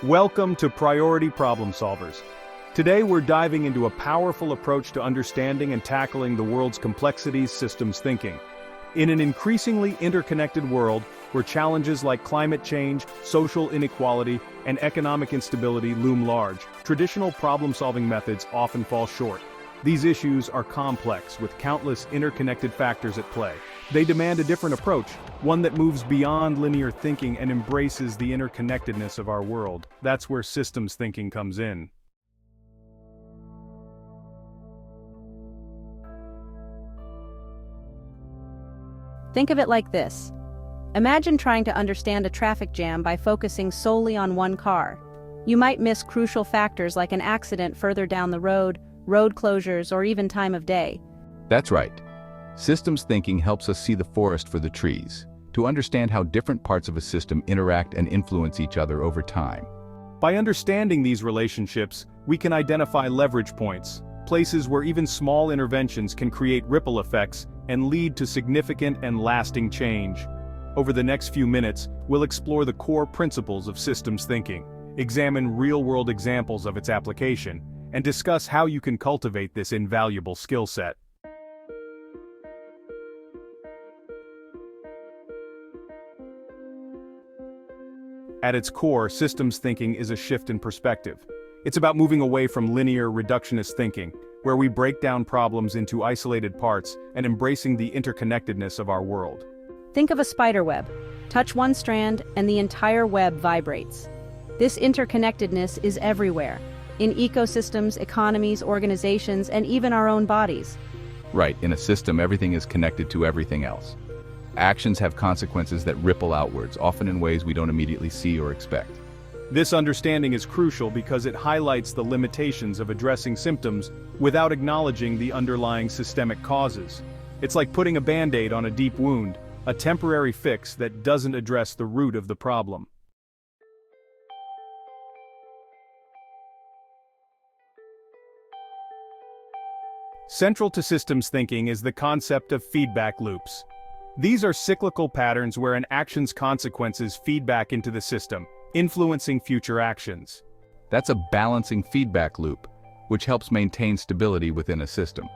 Welcome to Priority Problem Solvers. Today we're diving into a powerful approach to understanding and tackling the world's complexities, systems thinking. In an increasingly interconnected world, where challenges like climate change, social inequality, and economic instability loom large, traditional problem-solving methods often fall short. These issues are complex, with countless interconnected factors at play. They demand a different approach, one that moves beyond linear thinking and embraces the interconnectedness of our world. That's where systems thinking comes in. Think of it like this. Imagine trying to understand a traffic jam by focusing solely on one car. You might miss crucial factors like an accident further down the road closures, or even time of day. That's right. Systems thinking helps us see the forest for the trees, to understand how different parts of a system interact and influence each other over time. By understanding these relationships, we can identify leverage points, places where even small interventions can create ripple effects and lead to significant and lasting change. Over the next few minutes, we'll explore the core principles of systems thinking, examine real-world examples of its application, and discuss how you can cultivate this invaluable skill set. At its core, systems thinking is a shift in perspective. It's about moving away from linear, reductionist thinking, where we break down problems into isolated parts, and embracing the interconnectedness of our world. Think of a spider web. Touch one strand, and the entire web vibrates. This interconnectedness is everywhere, in ecosystems, economies, organizations, and even our own bodies. Right, in a system, everything is connected to everything else. Actions have consequences that ripple outwards, often in ways we don't immediately see or expect. This understanding is crucial because it highlights the limitations of addressing symptoms without acknowledging the underlying systemic causes. It's like putting a band-aid on a deep wound, a temporary fix that doesn't address the root of the problem. Central to systems thinking is the concept of feedback loops. These are cyclical patterns where an action's consequences feed back into the system, influencing future actions. That's a balancing feedback loop, which helps maintain stability within a system.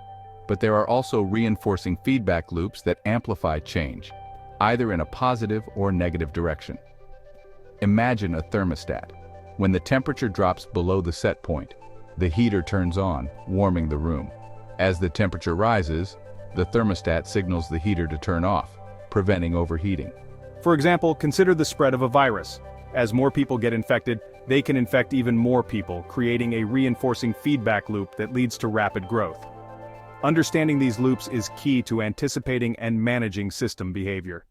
But there are also reinforcing feedback loops that amplify change, either in a positive or negative direction. Imagine a thermostat. When the temperature drops below the set point, the heater turns on, warming the room. As the temperature rises, the thermostat signals the heater to turn off, preventing overheating. For example, consider the spread of a virus. As more people get infected, they can infect even more people, creating a reinforcing feedback loop that leads to rapid growth. Understanding these loops is key to anticipating and managing system behavior.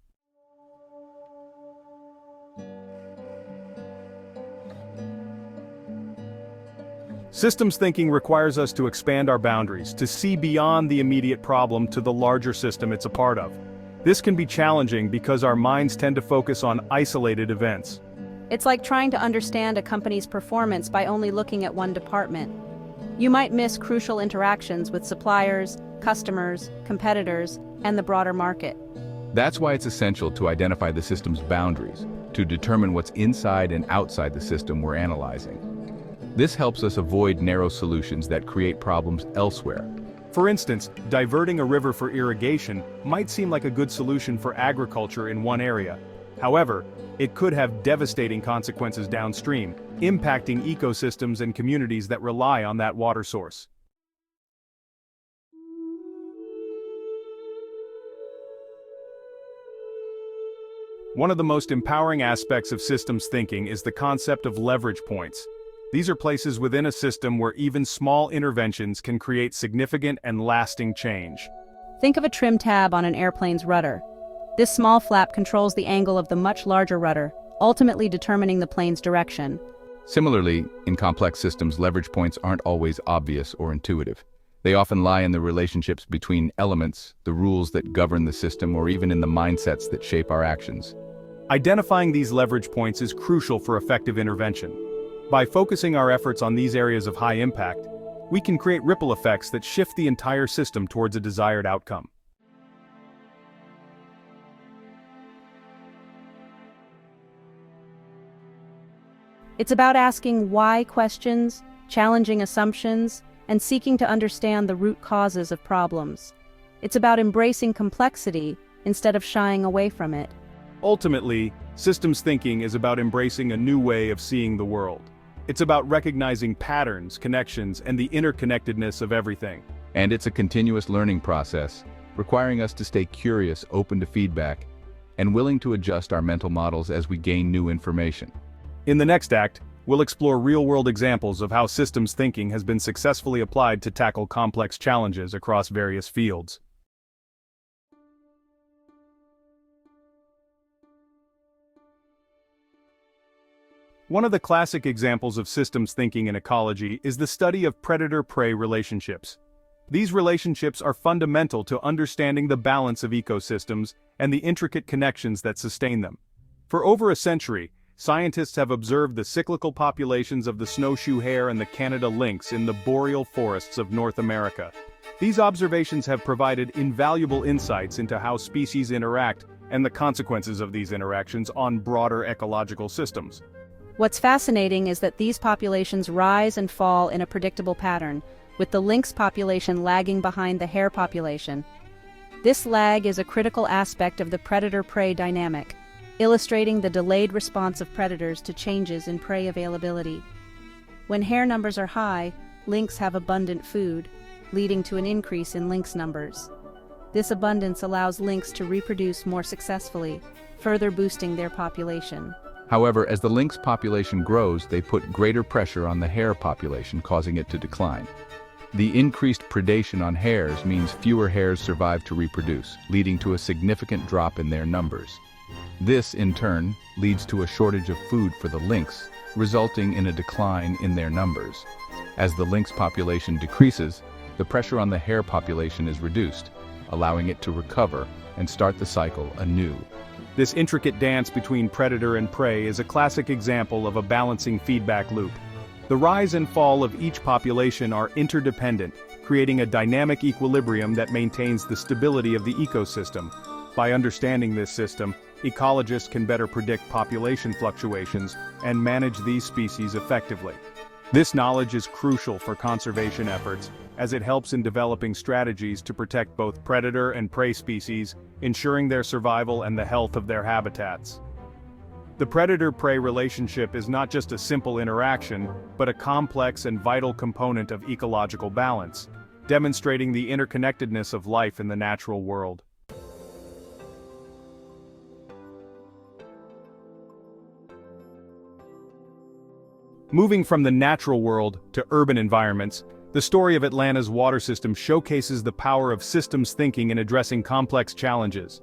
Systems thinking requires us to expand our boundaries, to see beyond the immediate problem to the larger system it's a part of. This can be challenging because our minds tend to focus on isolated events. It's like trying to understand a company's performance by only looking at one department. You might miss crucial interactions with suppliers, customers, competitors, and the broader market. That's why it's essential to identify the system's boundaries, to determine what's inside and outside the system we're analyzing. This helps us avoid narrow solutions that create problems elsewhere. For instance, diverting a river for irrigation might seem like a good solution for agriculture in one area. However, it could have devastating consequences downstream, impacting ecosystems and communities that rely on that water source. One of the most empowering aspects of systems thinking is the concept of leverage points. These are places within a system where even small interventions can create significant and lasting change. Think of a trim tab on an airplane's rudder. This small flap controls the angle of the much larger rudder, ultimately determining the plane's direction. Similarly, in complex systems, leverage points aren't always obvious or intuitive. They often lie in the relationships between elements, the rules that govern the system, or even in the mindsets that shape our actions. Identifying these leverage points is crucial for effective intervention. By focusing our efforts on these areas of high impact, we can create ripple effects that shift the entire system towards a desired outcome. It's about asking why questions, challenging assumptions, and seeking to understand the root causes of problems. It's about embracing complexity instead of shying away from it. Ultimately, systems thinking is about embracing a new way of seeing the world. It's about recognizing patterns, connections, and the interconnectedness of everything. And it's a continuous learning process, requiring us to stay curious, open to feedback, and willing to adjust our mental models as we gain new information. In the next act, we'll explore real-world examples of how systems thinking has been successfully applied to tackle complex challenges across various fields. One of the classic examples of systems thinking in ecology is the study of predator-prey relationships. These relationships are fundamental to understanding the balance of ecosystems and the intricate connections that sustain them. For over a century, scientists have observed the cyclical populations of the snowshoe hare and the Canada lynx in the boreal forests of North America. These observations have provided invaluable insights into how species interact and the consequences of these interactions on broader ecological systems. What's fascinating is that these populations rise and fall in a predictable pattern, with the lynx population lagging behind the hare population. This lag is a critical aspect of the predator-prey dynamic, illustrating the delayed response of predators to changes in prey availability. When hare numbers are high, lynx have abundant food, leading to an increase in lynx numbers. This abundance allows lynx to reproduce more successfully, further boosting their population. However, as the lynx population grows, they put greater pressure on the hare population, causing it to decline. The increased predation on hares means fewer hares survive to reproduce, leading to a significant drop in their numbers. This, in turn, leads to a shortage of food for the lynx, resulting in a decline in their numbers. As the lynx population decreases, the pressure on the hare population is reduced, allowing it to recover and start the cycle anew. This intricate dance between predator and prey is a classic example of a balancing feedback loop. The rise and fall of each population are interdependent, creating a dynamic equilibrium that maintains the stability of the ecosystem. By understanding this system, ecologists can better predict population fluctuations and manage these species effectively. This knowledge is crucial for conservation efforts, as it helps in developing strategies to protect both predator and prey species, ensuring their survival and the health of their habitats. The predator-prey relationship is not just a simple interaction, but a complex and vital component of ecological balance, demonstrating the interconnectedness of life in the natural world. Moving from the natural world to urban environments, the story of Atlanta's water system showcases the power of systems thinking in addressing complex challenges.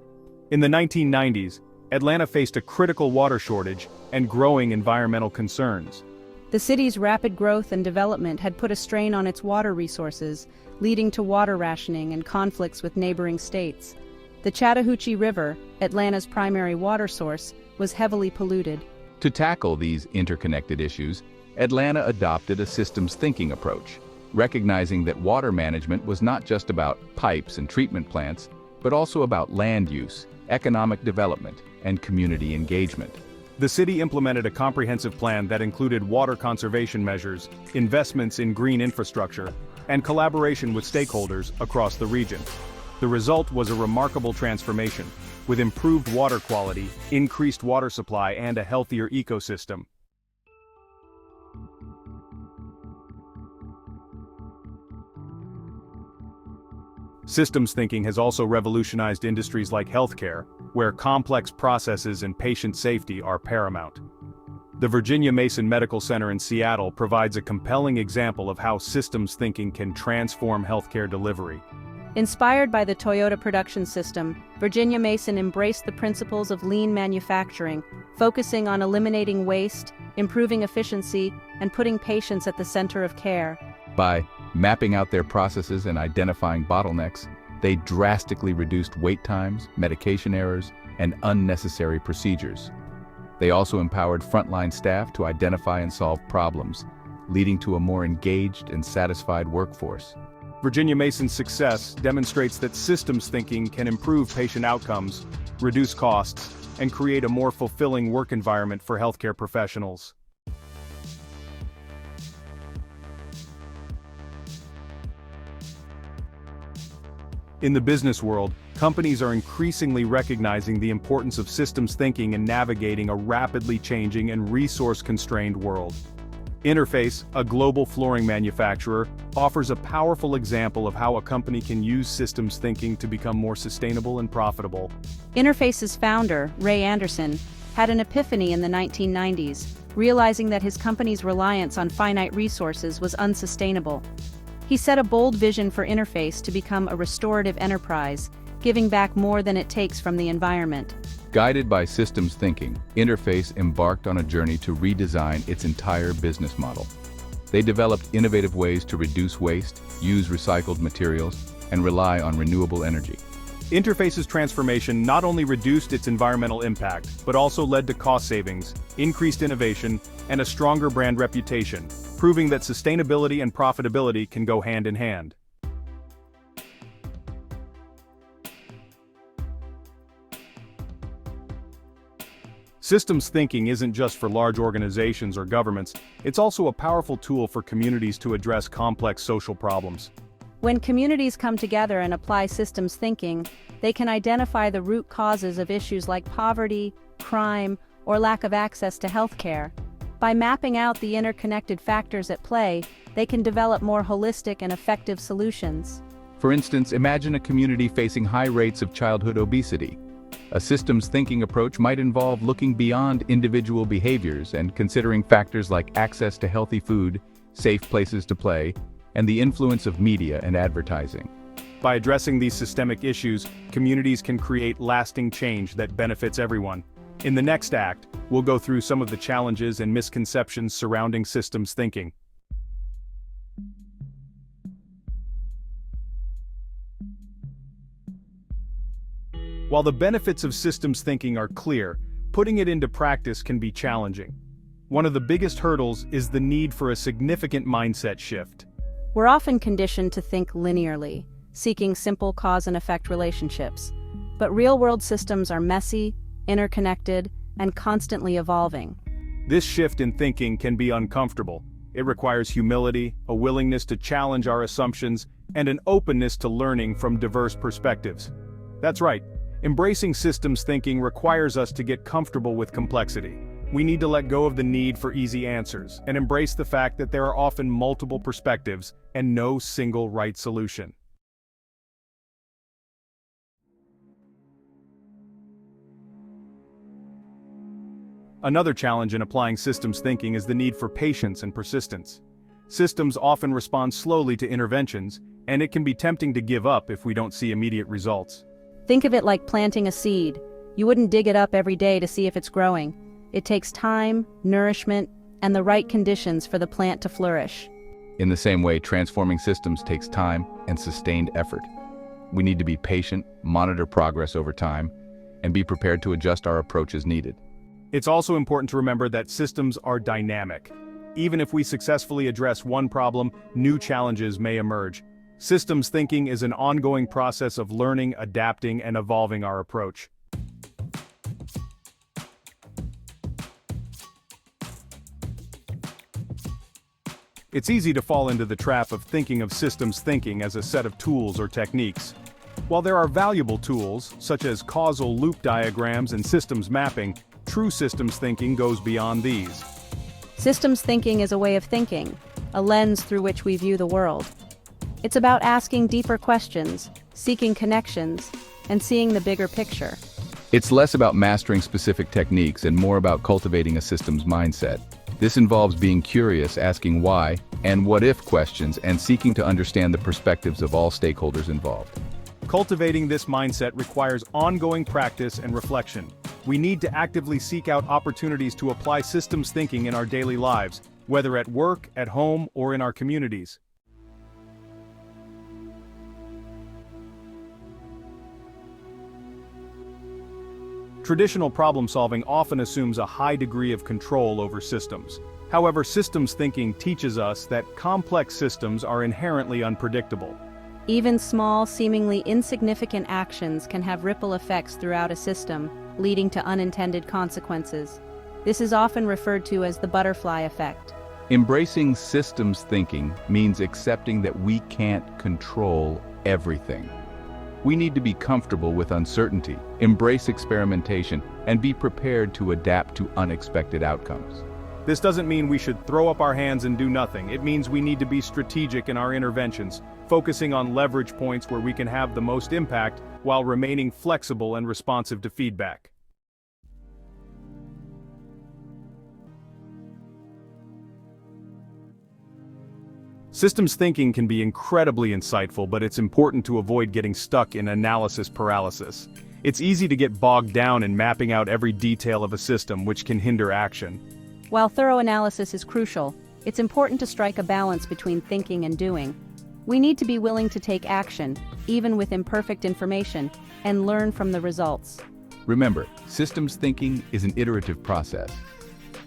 In the 1990s, Atlanta faced a critical water shortage and growing environmental concerns. The city's rapid growth and development had put a strain on its water resources, leading to water rationing and conflicts with neighboring states. The Chattahoochee River, Atlanta's primary water source, was heavily polluted. To tackle these interconnected issues, Atlanta adopted a systems thinking approach, recognizing that water management was not just about pipes and treatment plants, but also about land use, economic development, and community engagement. The city implemented a comprehensive plan that included water conservation measures, investments in green infrastructure, and collaboration with stakeholders across the region. The result was a remarkable transformation, with improved water quality, increased water supply, and a healthier ecosystem. Systems thinking has also revolutionized industries like healthcare, where complex processes and patient safety are paramount. The Virginia Mason Medical Center in Seattle provides a compelling example of how systems thinking can transform healthcare delivery. Inspired by the Toyota production system, Virginia Mason embraced the principles of lean manufacturing, focusing on eliminating waste, improving efficiency, and putting patients at the center of care. By mapping out their processes and identifying bottlenecks, they drastically reduced wait times, medication errors, and unnecessary procedures. They also empowered frontline staff to identify and solve problems, leading to a more engaged and satisfied workforce. Virginia Mason's success demonstrates that systems thinking can improve patient outcomes, reduce costs, and create a more fulfilling work environment for healthcare professionals. In the business world, companies are increasingly recognizing the importance of systems thinking in navigating a rapidly changing and resource-constrained world. Interface, a global flooring manufacturer, offers a powerful example of how a company can use systems thinking to become more sustainable and profitable. Interface's founder, Ray Anderson, had an epiphany in the 1990s, realizing that his company's reliance on finite resources was unsustainable. He set a bold vision for Interface to become a restorative enterprise, giving back more than it takes from the environment. Guided by systems thinking, Interface embarked on a journey to redesign its entire business model. They developed innovative ways to reduce waste, use recycled materials, and rely on renewable energy. Interface's transformation not only reduced its environmental impact, but also led to cost savings, increased innovation, and a stronger brand reputation, proving that sustainability and profitability can go hand in hand. Systems thinking isn't just for large organizations or governments, it's also a powerful tool for communities to address complex social problems. When communities come together and apply systems thinking, they can identify the root causes of issues like poverty, crime, or lack of access to healthcare. By mapping out the interconnected factors at play, they can develop more holistic and effective solutions. For instance, imagine a community facing high rates of childhood obesity. A systems thinking approach might involve looking beyond individual behaviors and considering factors like access to healthy food, safe places to play, and the influence of media and advertising. By addressing these systemic issues, communities can create lasting change that benefits everyone. In the next act, we'll go through some of the challenges and misconceptions surrounding systems thinking. While the benefits of systems thinking are clear, putting it into practice can be challenging. One of the biggest hurdles is the need for a significant mindset shift. We're often conditioned to think linearly, seeking simple cause and effect relationships. But real-world systems are messy, interconnected, and constantly evolving. This shift in thinking can be uncomfortable. It requires humility, a willingness to challenge our assumptions, and an openness to learning from diverse perspectives. That's right, embracing systems thinking requires us to get comfortable with complexity. We need to let go of the need for easy answers and embrace the fact that there are often multiple perspectives and no single right solution. Another challenge in applying systems thinking is the need for patience and persistence. Systems often respond slowly to interventions, and it can be tempting to give up if we don't see immediate results. Think of it like planting a seed. You wouldn't dig it up every day to see if it's growing. It takes time, nourishment, and the right conditions for the plant to flourish. In the same way, transforming systems takes time and sustained effort. We need to be patient, monitor progress over time, and be prepared to adjust our approach as needed. It's also important to remember that systems are dynamic. Even if we successfully address one problem, new challenges may emerge. Systems thinking is an ongoing process of learning, adapting, and evolving our approach. It's easy to fall into the trap of thinking of systems thinking as a set of tools or techniques. While there are valuable tools, such as causal loop diagrams and systems mapping, true systems thinking goes beyond these. Systems thinking is a way of thinking, a lens through which we view the world. It's about asking deeper questions, seeking connections, and seeing the bigger picture. It's less about mastering specific techniques and more about cultivating a systems mindset. This involves being curious, asking why and what if questions, and seeking to understand the perspectives of all stakeholders involved. Cultivating this mindset requires ongoing practice and reflection. We need to actively seek out opportunities to apply systems thinking in our daily lives, whether at work, at home, or in our communities. Traditional problem-solving often assumes a high degree of control over systems. However, systems thinking teaches us that complex systems are inherently unpredictable. Even small, seemingly insignificant actions can have ripple effects throughout a system, leading to unintended consequences. This is often referred to as the butterfly effect. Embracing systems thinking means accepting that we can't control everything. We need to be comfortable with uncertainty, embrace experimentation, and be prepared to adapt to unexpected outcomes. This doesn't mean we should throw up our hands and do nothing. It means we need to be strategic in our interventions, focusing on leverage points where we can have the most impact while remaining flexible and responsive to feedback. Systems thinking can be incredibly insightful, but it's important to avoid getting stuck in analysis paralysis. It's easy to get bogged down in mapping out every detail of a system, which can hinder action. While thorough analysis is crucial, it's important to strike a balance between thinking and doing. We need to be willing to take action, even with imperfect information, and learn from the results. Remember, systems thinking is an iterative process.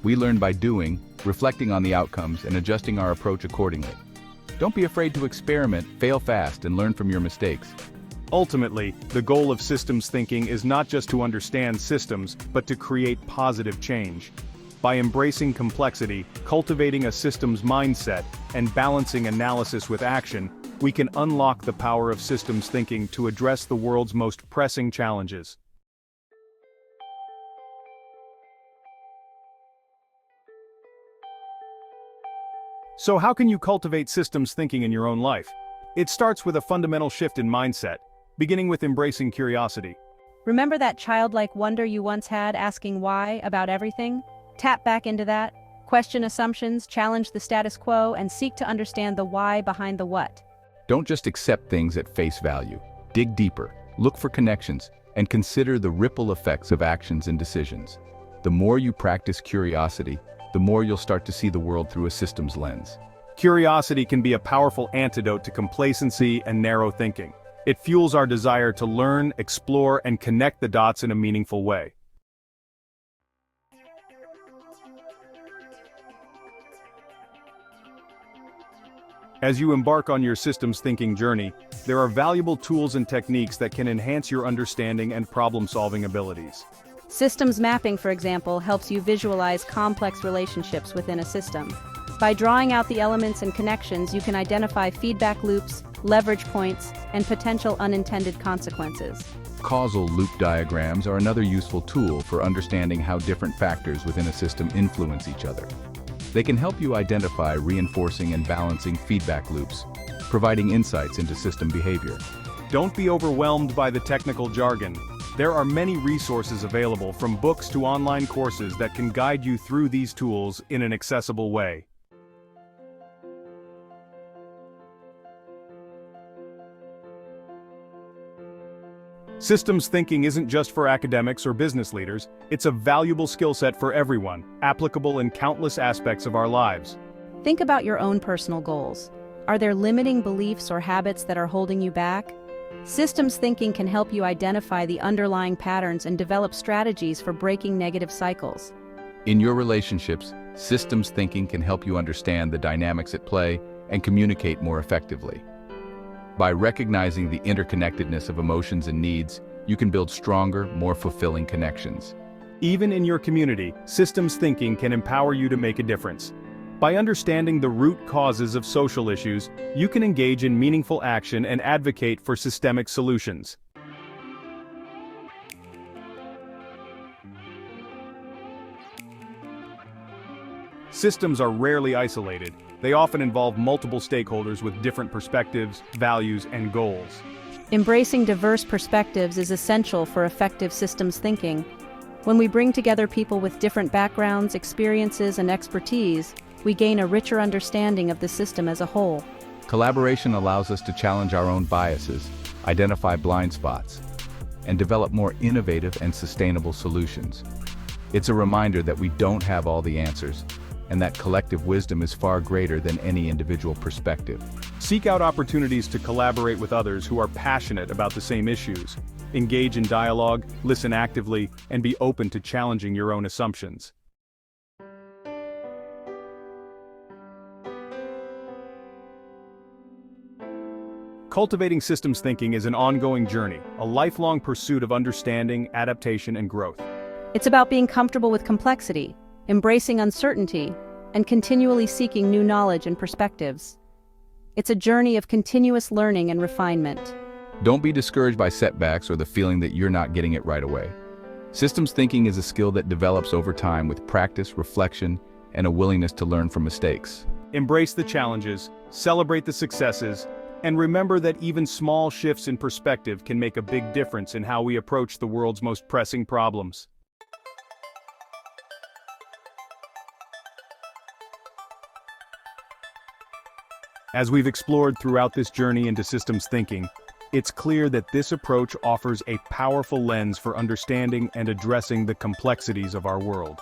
We learn by doing, reflecting on the outcomes, and adjusting our approach accordingly. Don't be afraid to experiment, fail fast, and learn from your mistakes. Ultimately, the goal of systems thinking is not just to understand systems, but to create positive change. By embracing complexity, cultivating a systems mindset, and balancing analysis with action, we can unlock the power of systems thinking to address the world's most pressing challenges. So how can you cultivate systems thinking in your own life? It starts with a fundamental shift in mindset, beginning with embracing curiosity. Remember that childlike wonder you once had, asking why about everything? Tap back into that, question assumptions, challenge the status quo, and seek to understand the why behind the what. Don't just accept things at face value. Dig deeper, look for connections, and consider the ripple effects of actions and decisions. The more you practice curiosity, the more you'll start to see the world through a systems lens. Curiosity can be a powerful antidote to complacency and narrow thinking. It fuels our desire to learn, explore, and connect the dots in a meaningful way. As you embark on your systems thinking journey, there are valuable tools and techniques that can enhance your understanding and problem-solving abilities. Systems mapping, for example, helps you visualize complex relationships within a system. By drawing out the elements and connections, you can identify feedback loops, leverage points, and potential unintended consequences. Causal loop diagrams are another useful tool for understanding how different factors within a system influence each other. They can help you identify reinforcing and balancing feedback loops, providing insights into system behavior. Don't be overwhelmed by the technical jargon. There are many resources available, from books to online courses, that can guide you through these tools in an accessible way. Systems thinking isn't just for academics or business leaders, it's a valuable skill set for everyone, applicable in countless aspects of our lives. Think about your own personal goals. Are there limiting beliefs or habits that are holding you back? Systems thinking can help you identify the underlying patterns and develop strategies for breaking negative cycles. In your relationships, systems thinking can help you understand the dynamics at play and communicate more effectively. By recognizing the interconnectedness of emotions and needs, you can build stronger, more fulfilling connections. Even in your community, systems thinking can empower you to make a difference. By understanding the root causes of social issues, you can engage in meaningful action and advocate for systemic solutions. Systems are rarely isolated. They often involve multiple stakeholders with different perspectives, values, and goals. Embracing diverse perspectives is essential for effective systems thinking. When we bring together people with different backgrounds, experiences, and expertise, we gain a richer understanding of the system as a whole. Collaboration allows us to challenge our own biases, identify blind spots, and develop more innovative and sustainable solutions. It's a reminder that we don't have all the answers, and that collective wisdom is far greater than any individual perspective. Seek out opportunities to collaborate with others who are passionate about the same issues. Engage in dialogue, listen actively, and be open to challenging your own assumptions. Cultivating systems thinking is an ongoing journey, a lifelong pursuit of understanding, adaptation, and growth. It's about being comfortable with complexity, embracing uncertainty, and continually seeking new knowledge and perspectives. It's a journey of continuous learning and refinement. Don't be discouraged by setbacks or the feeling that you're not getting it right away. Systems thinking is a skill that develops over time with practice, reflection, and a willingness to learn from mistakes. Embrace the challenges, celebrate the successes, and remember that even small shifts in perspective can make a big difference in how we approach the world's most pressing problems. As we've explored throughout this journey into systems thinking, it's clear that this approach offers a powerful lens for understanding and addressing the complexities of our world.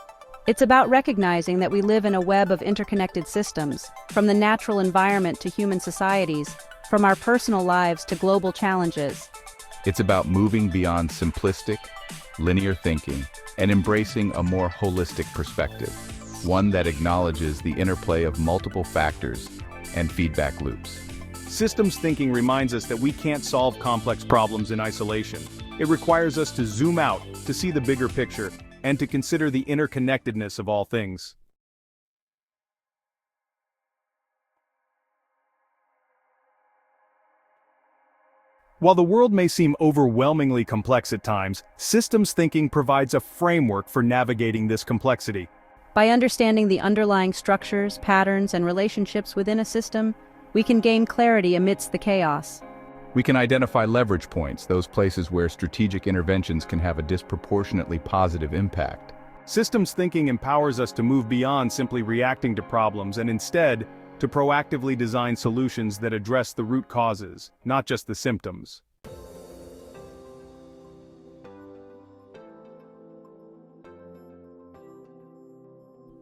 It's about recognizing that we live in a web of interconnected systems, from the natural environment to human societies, from our personal lives to global challenges. It's about moving beyond simplistic, linear thinking and embracing a more holistic perspective, one that acknowledges the interplay of multiple factors and feedback loops. Systems thinking reminds us that we can't solve complex problems in isolation. It requires us to zoom out, to see the bigger picture, and to consider the interconnectedness of all things. While the world may seem overwhelmingly complex at times, systems thinking provides a framework for navigating this complexity. By understanding the underlying structures, patterns, and relationships within a system, we can gain clarity amidst the chaos. We can identify leverage points, those places where strategic interventions can have a disproportionately positive impact. Systems thinking empowers us to move beyond simply reacting to problems and instead, to proactively design solutions that address the root causes, not just the symptoms.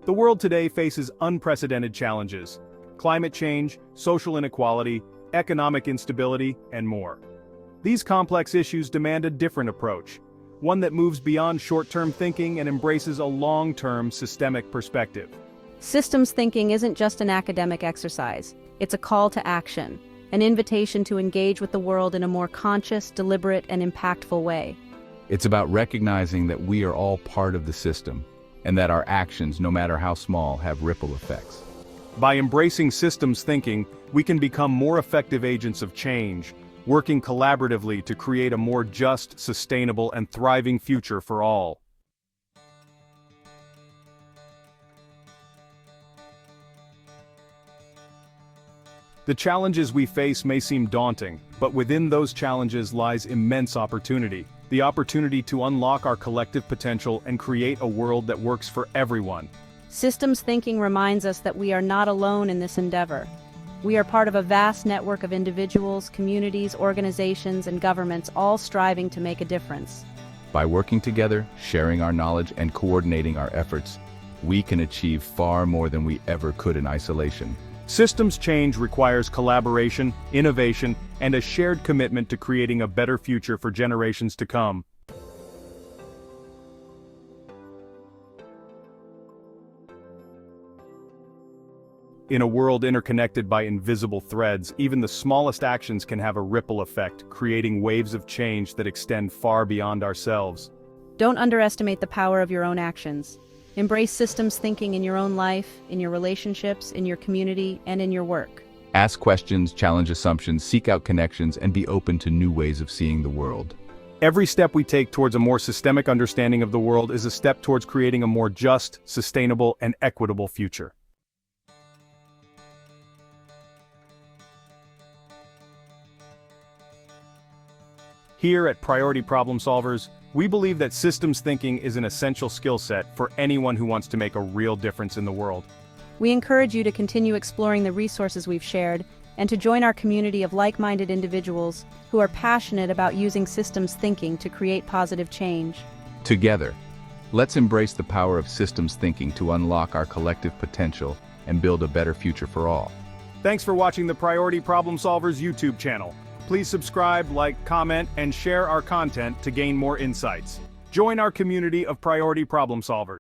The world today faces unprecedented challenges: climate change, social inequality, economic instability, and more. These complex issues demand a different approach, one that moves beyond short-term thinking and embraces a long-term systemic perspective. Systems thinking isn't just an academic exercise, it's a call to action, an invitation to engage with the world in a more conscious, deliberate, and impactful way. It's about recognizing that we are all part of the system, and that our actions, no matter how small, have ripple effects. By embracing systems thinking, we can become more effective agents of change, working collaboratively to create a more just, sustainable, and thriving future for all. The challenges we face may seem daunting, but within those challenges lies immense opportunity. The opportunity to unlock our collective potential and create a world that works for everyone. Systems thinking reminds us that we are not alone in this endeavor. We are part of a vast network of individuals, communities, organizations, and governments all striving to make a difference. By working together, sharing our knowledge, and coordinating our efforts, we can achieve far more than we ever could in isolation. Systems change requires collaboration, innovation, and a shared commitment to creating a better future for generations to come. In a world interconnected by invisible threads, even the smallest actions can have a ripple effect, creating waves of change that extend far beyond ourselves. Don't underestimate the power of your own actions. Embrace systems thinking in your own life, in your relationships, in your community, and in your work. Ask questions, challenge assumptions, seek out connections, and be open to new ways of seeing the world. Every step we take towards a more systemic understanding of the world is a step towards creating a more just, sustainable, and equitable future. Here at Priority Problem Solvers, we believe that systems thinking is an essential skill set for anyone who wants to make a real difference in the world. We encourage you to continue exploring the resources we've shared and to join our community of like-minded individuals who are passionate about using systems thinking to create positive change. Together, let's embrace the power of systems thinking to unlock our collective potential and build a better future for all. Thanks for watching the Priority Problem Solvers YouTube channel. Please subscribe, like, comment, and share our content to gain more insights. Join our community of Priority Problem Solvers.